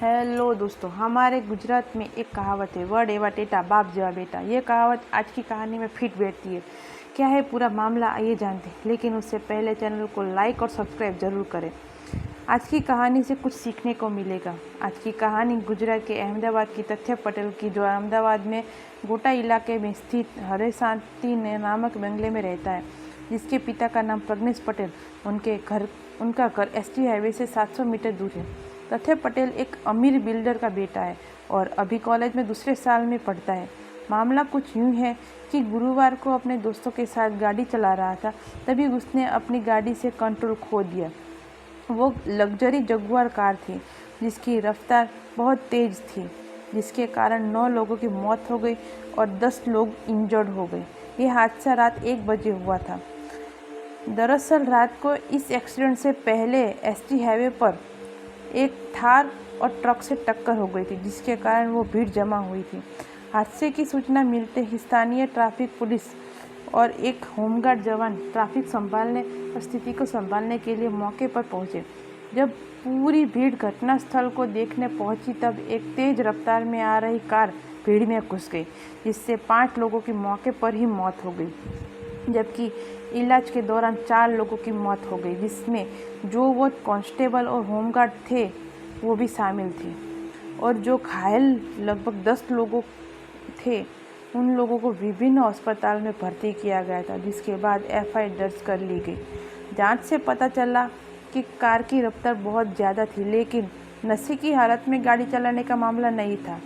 Hello दोस्तों, हमारे गुजरात में एक कहावत है, वड एवा टेटा बाप जेवा बेटा। ये कहावत आज की कहानी में फिट बैठती है। क्या है पूरा मामला आइए जानते हैं, लेकिन उससे पहले चैनल को लाइक और सब्सक्राइब जरूर करें। आज की कहानी से कुछ सीखने को मिलेगा। आज की कहानी गुजरात के अहमदाबाद की तथ्य पटेल की, जो अहमदाबाद में गोटा इलाके में स्थित हरे शांति नामक बंगले में रहता है, जिसके पिता का नाम प्रज्ञेश पटेल। उनका घर एसटी हाईवे से 700 मीटर दूर है। तथ्य पटेल एक अमीर बिल्डर का बेटा है और अभी कॉलेज में दूसरे साल में पढ़ता है। मामला कुछ यूँ है कि गुरुवार को अपने दोस्तों के साथ गाड़ी चला रहा था, तभी उसने अपनी गाड़ी से कंट्रोल खो दिया। वो लग्जरी जगुआर कार थी जिसकी रफ्तार बहुत तेज़ थी, जिसके कारण 9 लोगों की मौत हो गई और 10 लोग इंजर्ड हो गए। ये हादसा रात 1 बजे हुआ था। दरअसल रात को इस एक्सीडेंट से पहले एसटी हाईवे पर एक थार और ट्रक से टक्कर हो गई थी, जिसके कारण वो भीड़ जमा हुई थी। हादसे की सूचना मिलते ही स्थानीय ट्रैफिक पुलिस और एक होमगार्ड जवान ट्रैफिक संभालने और स्थिति को संभालने के लिए मौके पर पहुंचे। जब पूरी भीड़ घटनास्थल को देखने पहुंची, तब एक तेज रफ्तार में आ रही कार भीड़ में घुस गई, जिससे 5 लोगों की मौके पर ही मौत हो गई, जबकि इलाज के दौरान 4 लोगों की मौत हो गई, जिसमें जो वो कांस्टेबल और होमगार्ड थे वो भी शामिल थे, और जो घायल लगभग 10 लोगों थे उन लोगों को विभिन्न अस्पताल में भर्ती किया गया था, जिसके बाद एफआईआर दर्ज कर ली गई। जांच से पता चला कि कार की रफ्तार बहुत ज़्यादा थी, लेकिन नशे की हालत में गाड़ी चलाने का मामला नहीं था।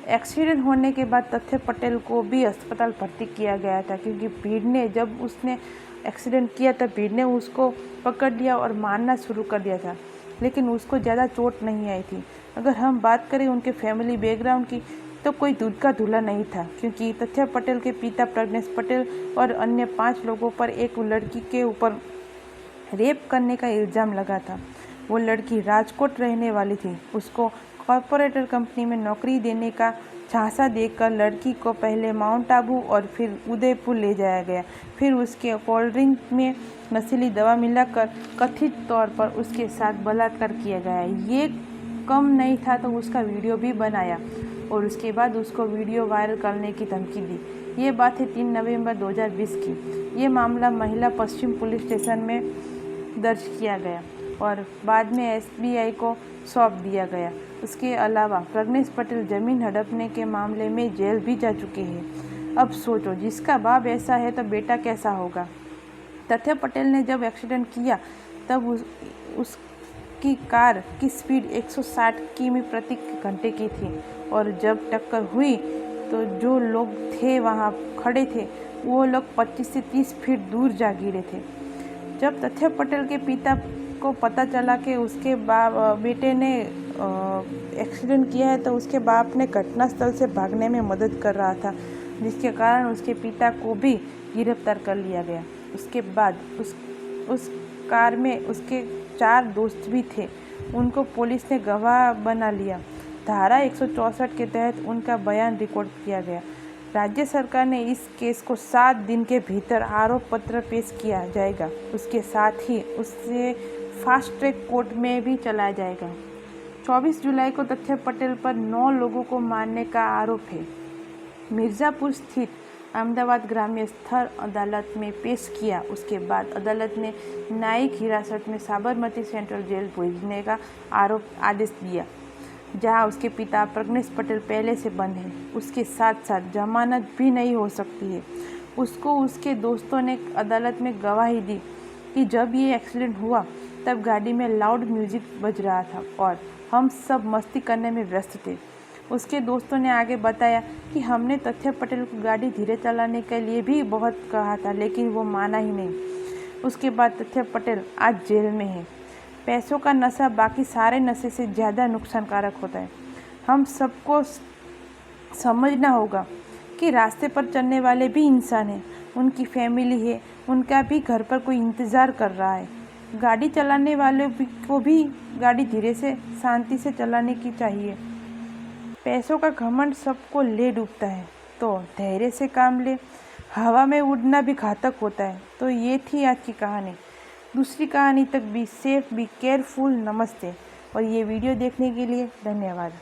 एक्सीडेंट होने के बाद तथ्य पटेल को भी अस्पताल भर्ती किया गया था, क्योंकि भीड़ ने, जब उसने एक्सीडेंट किया तब भीड़ ने उसको पकड़ लिया और मारना शुरू कर दिया था, लेकिन उसको ज़्यादा चोट नहीं आई थी। अगर हम बात करें उनके फैमिली बैकग्राउंड की, तो कोई दूध का धुला नहीं था, क्योंकि तथ्य पटेल के पिता प्रज्ञेश पटेल और अन्य 5 लोगों पर एक लड़की के ऊपर रेप करने का इल्ज़ाम लगा था। वो लड़की राजकोट रहने वाली थी। उसको कॉरपोरेटर कंपनी में नौकरी देने का झांसा देकर लड़की को पहले माउंट आबू और फिर उदयपुर ले जाया गया। फिर उसके कोल्ड ड्रिंक में नशीली दवा मिलाकर कथित तौर पर उसके साथ बलात्कार किया गया। ये कम नहीं था तो उसका वीडियो भी बनाया और उसके बाद उसको वीडियो वायरल करने की धमकी दी। ये बात है 3 नवंबर 2020 की। ये मामला महिला पश्चिम पुलिस स्टेशन में दर्ज किया गया और बाद में एसबीआई को सौंप दिया गया। उसके अलावा प्रज्ञेश पटेल जमीन हड़पने के मामले में जेल भी जा चुके हैं। अब सोचो, जिसका बाप ऐसा है तो बेटा कैसा होगा। तथ्य पटेल ने जब एक्सीडेंट किया तब उसकी कार की स्पीड 160 किमी प्रति घंटे की थी, और जब टक्कर हुई तो जो लोग थे वहाँ खड़े थे वो लोग 25 से 30 फीट दूर जा गिरे थे। जब तथ्य पटेल के पिता को पता चला कि उसके बेटे ने एक्सीडेंट किया है, तो उसके बाप ने घटनास्थल से भागने में मदद कर रहा था, जिसके कारण उसके पिता को भी गिरफ्तार कर लिया गया। उसके बाद उस कार में उसके 4 दोस्त भी थे। उनको पुलिस ने गवाह बना लिया। धारा 164 के तहत उनका बयान रिकॉर्ड किया गया। राज्य सरकार ने इस केस को 7 दिन के भीतर आरोप पत्र पेश किया जाएगा। उसके साथ ही उसे फास्ट ट्रैक कोर्ट में भी चलाया जाएगा। 24 जुलाई को तथ्य पटेल पर 9 लोगों को मारने का आरोप है। मिर्ज़ापुर स्थित अहमदाबाद ग्राम्य स्तर अदालत में पेश किया। उसके बाद अदालत ने न्यायिक हिरासत में साबरमती सेंट्रल जेल भेजने का आदेश दिया, जहां उसके पिता प्रज्ञेश पटेल पहले से बंद है। उसके साथ साथ जमानत भी नहीं हो सकती है। उसको उसके दोस्तों ने अदालत में गवाही दी कि जब ये एक्सीडेंट हुआ तब गाड़ी में लाउड म्यूजिक बज रहा था और हम सब मस्ती करने में व्यस्त थे। उसके दोस्तों ने आगे बताया कि हमने तथ्य पटेल को गाड़ी धीरे चलाने के लिए भी बहुत कहा था, लेकिन वो माना ही नहीं। उसके बाद तथ्य पटेल आज जेल में है। पैसों का नशा बाकी सारे नशे से ज़्यादा नुकसानकारक होता है। हम सबको समझना होगा कि रास्ते पर चलने वाले भी इंसान हैं, उनकी फैमिली है, उनका भी घर पर कोई इंतज़ार कर रहा है। गाड़ी चलाने वाले को भी गाड़ी धीरे से शांति से चलाने की चाहिए। पैसों का घमंड सबको ले डूबता है, तो धैर्य से काम ले। हवा में उड़ना भी घातक होता है। तो ये थी आज की कहानी। दूसरी कहानी तक बी सेफ, बी केयरफुल। नमस्ते। और ये वीडियो देखने के लिए धन्यवाद।